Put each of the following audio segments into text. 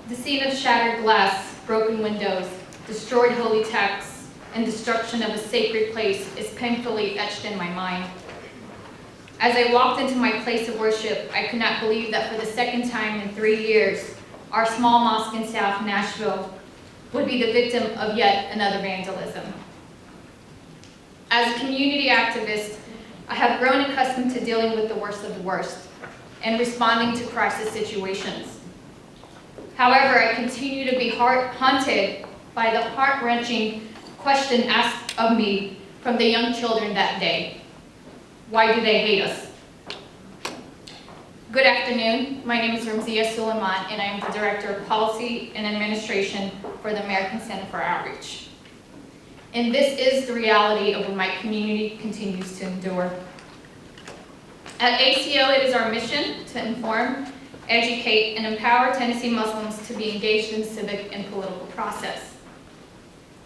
The scene of shattered glass, broken windows, destroyed holy texts, and destruction of a sacred place is painfully etched in my mind. As I walked into my place of worship, I could not believe that for the second time in 3 years, our small mosque in South Nashville would be the victim of yet another vandalism. As a community activist, I have grown accustomed to dealing with the worst of the worst and responding to crisis situations. However, I continue to be haunted by the heart-wrenching question asked of me from the young children that day. Why do they hate us? Good afternoon. My name is Remziya Suleyman, and I am the Director of Policy and Administration for the American Center for Outreach. And this is the reality of what my community continues to endure. At ACO, it is our mission to inform, educate, and empower Tennessee Muslims to be engaged in the civic and political process.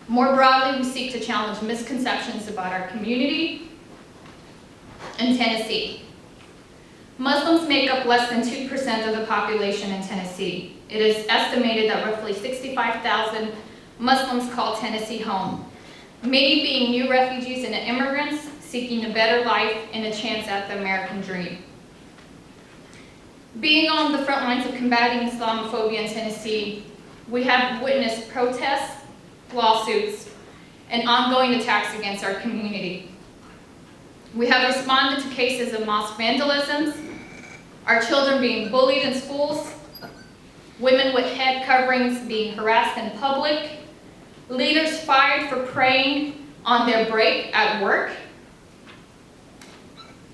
More broadly, we seek to challenge misconceptions about our community and Tennessee. Muslims make up less than 2% of the population in Tennessee. It is estimated that roughly 65,000 Muslims call Tennessee home, many being new refugees and immigrants seeking a better life and a chance at the American dream. Being on the front lines of combating Islamophobia in Tennessee, we have witnessed protests, lawsuits, and ongoing attacks against our community. We have responded to cases of mosque vandalisms, our children being bullied in schools, women with head coverings being harassed in public, leaders fired for praying on their break at work,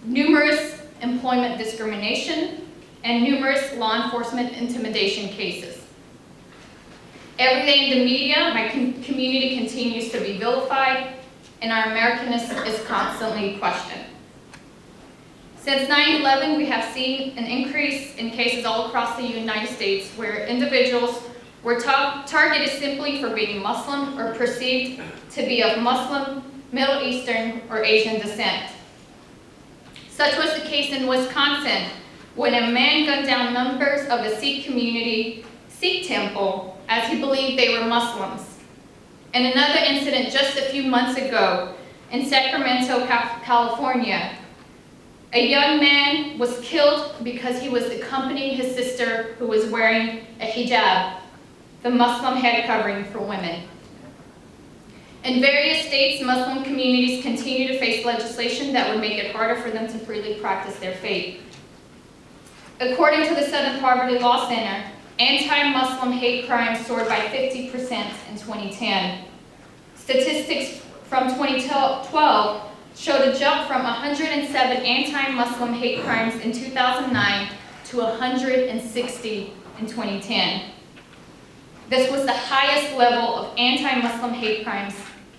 numerous employment discrimination, and numerous law enforcement intimidation cases. Every day in the media, my community continues to be vilified, and our Americanness is constantly questioned. Since 9/11, we have seen an increase in cases all across the United States where individuals were targeted simply for being Muslim or perceived to be of Muslim, Middle Eastern, or Asian descent. Such was the case in Wisconsin when a man gunned down members of a Sikh temple as he believed they were Muslims. And another incident just a few months ago in Sacramento, California, a young man was killed because he was accompanying his sister who was wearing a hijab, the Muslim head covering for women. In various states, Muslim communities continue to face legislation that would make it harder for them to freely practice their faith. According to the Southern Poverty Law Center, anti-Muslim hate crimes soared by 50% in 2010. Statistics from 2012 showed a jump from 107 anti-Muslim hate crimes in 2009 to 160 in 2010. This was the highest level of anti-Muslim hate crimes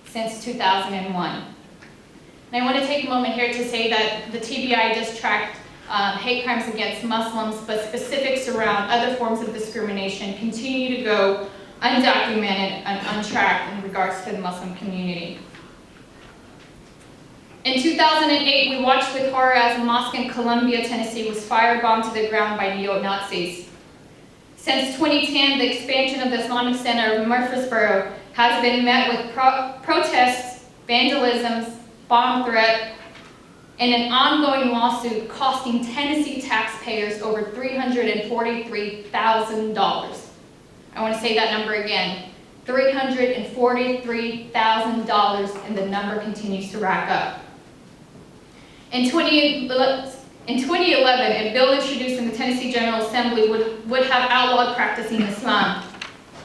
since 2001. And I want to take a moment here to say that the TBI does track hate crimes against Muslims, but specifics around other forms of discrimination continue to go undocumented and untracked in regards to the Muslim community. In 2008, we watched with horror as a mosque in Columbia, Tennessee was firebombed to the ground by neo-Nazis. Since 2010, the expansion of the Islamic Center of Murfreesboro has been met with protests, vandalisms, bomb threat, and an ongoing lawsuit costing Tennessee taxpayers over $343,000. I want to say that number again, $343,000, and the number continues to rack up. In 2011, a bill introduced in the Tennessee General Assembly would have outlawed practicing Islam,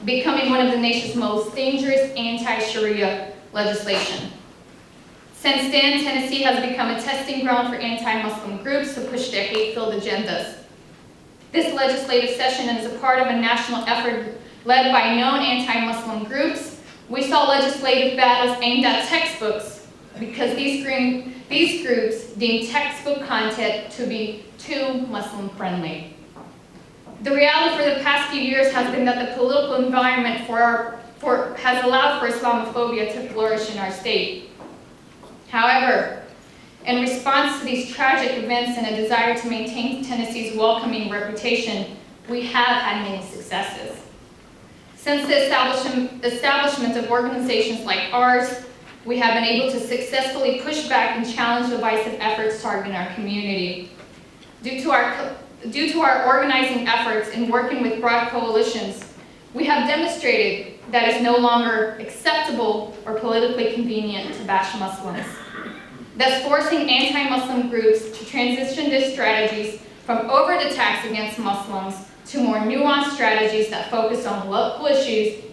becoming one of the nation's most dangerous anti-Sharia legislation. Since then, Tennessee has become a testing ground for anti-Muslim groups to push their hate-filled agendas. This legislative session is a part of a national effort led by known anti-Muslim groups. We saw legislative battles aimed at textbooks because these groups deem textbook content to be too Muslim-friendly. The reality for the past few years has been that the political environment has allowed for Islamophobia to flourish in our state. However, In response to these tragic events and a desire to maintain Tennessee's welcoming reputation, we have had many successes. Since the establishment of organizations like ours, we have been able to successfully push back and challenge divisive efforts targeting our community. Due to our organizing efforts and working with broad coalitions, we have demonstrated that it's no longer acceptable or politically convenient to bash Muslims, thus forcing anti-Muslim groups to transition their strategies from overt attacks against Muslims to more nuanced strategies that focus on local issues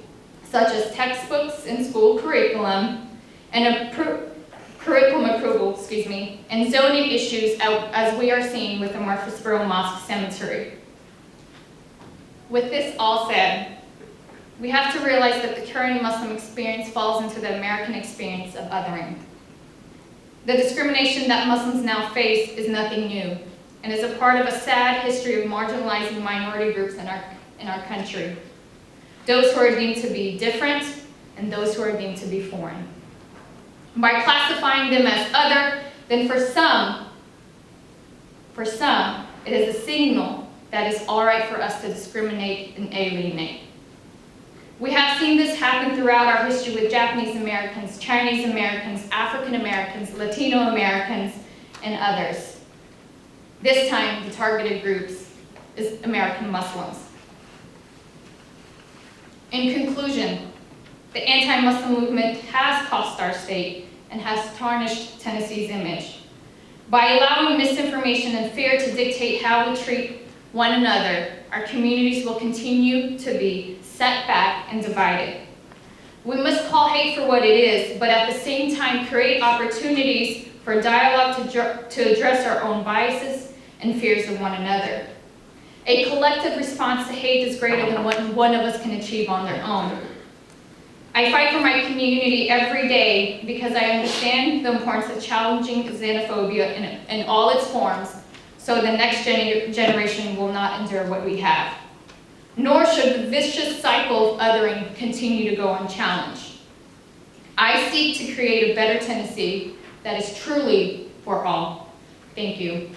such as textbooks and school curriculum and curriculum approval, and zoning issues as we are seeing with the Murfreesboro Mosque Cemetery. With this all said, we have to realize that the current Muslim experience falls into the American experience of othering. The discrimination that Muslims now face is nothing new and is a part of a sad history of marginalizing minority groups in our country. Those who are deemed to be different and those who are deemed to be foreign. By classifying them as other, then for some, it is a signal that it's all right for us to discriminate and alienate. We have seen this happen throughout our history with Japanese Americans, Chinese Americans, African Americans, Latino Americans, and others. This time, the targeted groups is American Muslims. In conclusion, the anti-Muslim movement has cost our state and has tarnished Tennessee's image. By allowing misinformation and fear to dictate how we treat one another, our communities will continue to be set back and divided. We must call hate for what it is, but at the same time create opportunities for dialogue to address our own biases and fears of one another. A collective response to hate is greater than what one of us can achieve on their own. I fight for my community every day because I understand the importance of challenging xenophobia in all its forms, so the next generation will not endure what we have. Nor should the vicious cycle of othering continue to go unchallenged. I seek to create a better Tennessee that is truly for all. Thank you.